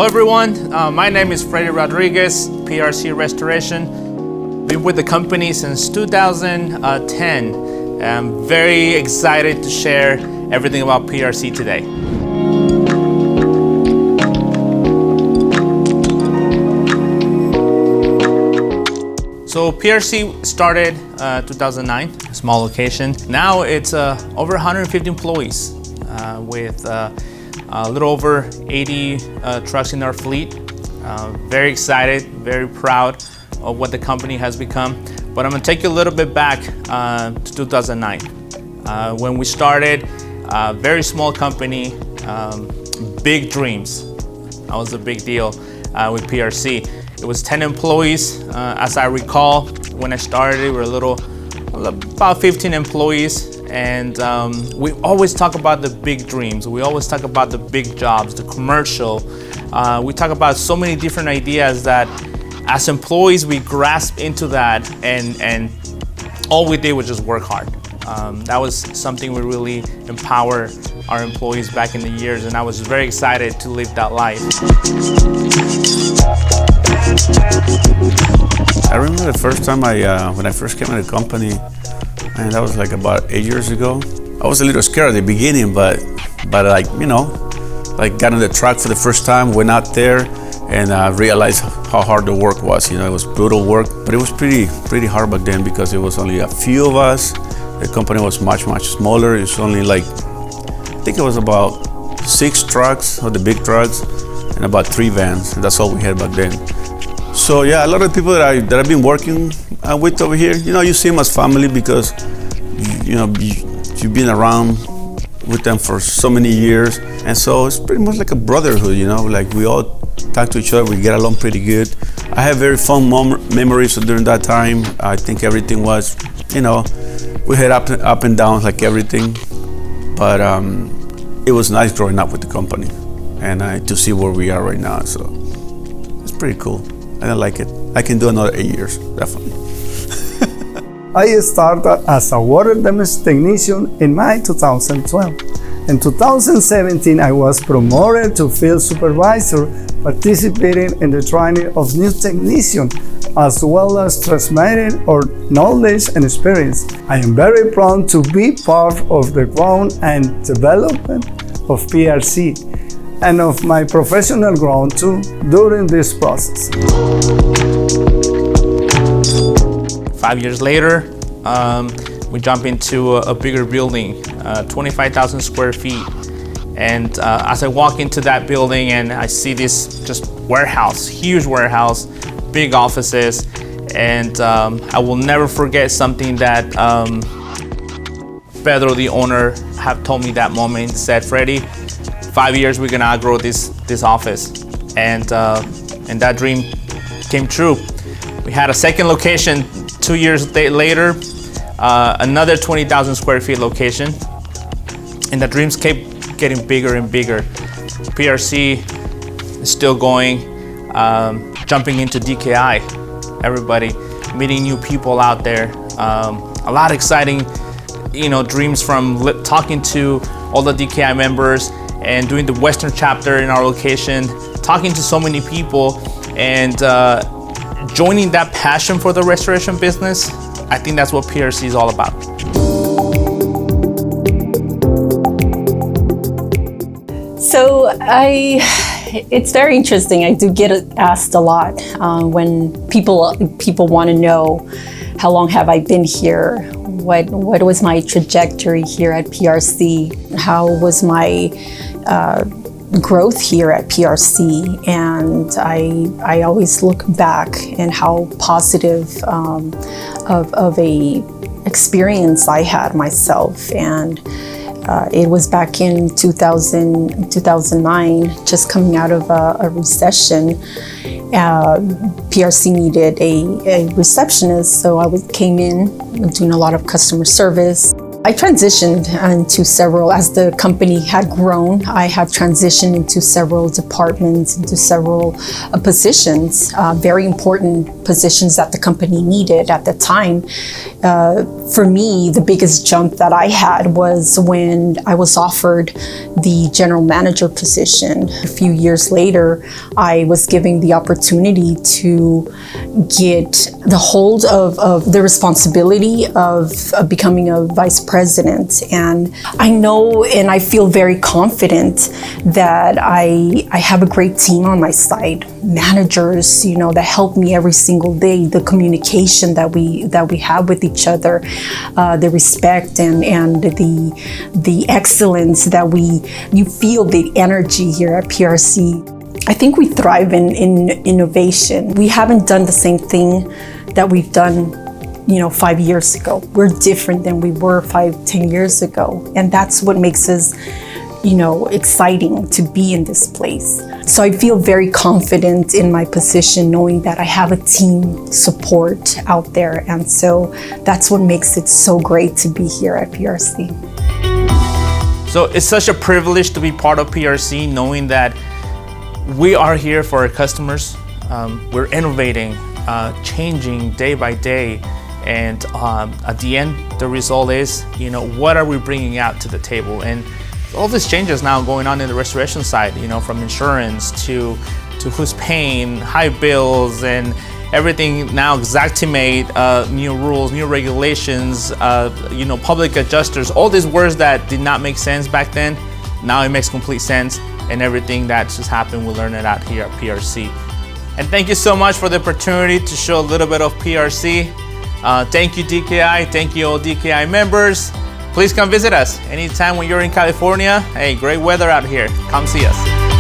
Hello everyone, my name is Freddy Rodriguez, PRC Restoration. Been with the company since 2010. I'm very excited to share everything about PRC today. So PRC started 2009, a small location. Now it's over 150 employees with a little over 80 trucks in our fleet. Very excited, very proud of what the company has become. But I'm gonna take you a little bit back to 2009. When we started, a very small company, big dreams. That was a big deal with PRC. It was 10 employees. As I recall, when I started, we were about 15 employees. And we always talk about the big dreams. We always talk about the big jobs, the commercial. We talk about so many different ideas that as employees, we grasped into that and all we did was just work hard. That was something we really empowered our employees back in the years, and I was very excited to live that life. I remember the first time when I first came to the company, and that was like about 8 years ago. I was a little scared at the beginning, but like, you know, like got on the truck for the first time, went out there and realized how hard the work was. You know, it was brutal work, but it was pretty hard back then because it was only a few of us. The company was much smaller. It was only like, I think it was about 6 trucks, or the big trucks, and about 3 vans. And that's all we had back then. So yeah, a lot of people that I've been working with over here, you know, you see them as family because you've been around with them for so many years, and so it's pretty much like a brotherhood. You know, like we all talk to each other, we get along pretty good. I have very fond memories during that time. I think everything was, you know, we had up and downs like everything, but it was nice growing up with the company and to see where we are right now. So it's pretty cool. I like it. I can do another 8 years, definitely. I started as a water damage technician in May 2012. In 2017, I was promoted to field supervisor, participating in the training of new technicians, as well as transmitting our knowledge and experience. I am very proud to be part of the growth and development of PRC, and of my professional growth too during this process. 5 years later, we jump into a bigger building, 25,000 square feet. And as I walk into that building and I see this just warehouse, huge warehouse, big offices, and I will never forget something that Pedro, the owner, have told me that moment. He said, "Freddy, 5 years we're gonna outgrow this office," and that dream came true. We had a second location 2 years later, another 20,000 square feet location, and the dreams kept getting bigger and bigger. PRC is still going, jumping into DKI. Everybody meeting new people out there. A lot of exciting, you know, dreams from talking to all the DKI members and doing the Western chapter in our location, talking to so many people, and joining that passion for the restoration business. I think that's what PRC is all about. So it's very interesting. I do get asked a lot when people want to know how long have I been here, what was my trajectory here at PRC, how was my growth here at PRC, and I always look back and how positive of a experience I had myself. And it was back in 2009, just coming out of a recession. PRC needed a receptionist, so I came in doing a lot of customer service. I transitioned into several, as the company had grown, I have transitioned into several departments, into several positions, very important positions that the company needed at the time. For me, the biggest jump that I had was when I was offered the general manager position. A few years later, I was given the opportunity to get the hold of the responsibility of becoming a vice president. And I know and I feel very confident that I have a great team on my side. Managers, that help me every single day. The communication that we have with each other, the respect and the excellence that you feel the energy here at PRC. I think we thrive in innovation. We haven't done the same thing that we've done 5 years ago. We're different than we were 5-10 years ago. And that's what makes us, exciting to be in this place. So I feel very confident in my position, knowing that I have a team support out there. And so that's what makes it so great to be here at PRC. So it's such a privilege to be part of PRC, knowing that we are here for our customers. We're innovating, changing day by day. And at the end, the result is, what are we bringing out to the table? And all these changes now going on in the restoration side, from insurance to who's paying, high bills, and everything now Xactimate, new rules, new regulations, public adjusters, all these words that did not make sense back then, now it makes complete sense. And everything that's just happened, we learn it out here at PRC. And thank you so much for the opportunity to show a little bit of PRC. Thank you, DKI. Thank you, all DKI members. Please come visit us anytime when you're in California. Hey, great weather out here. Come see us.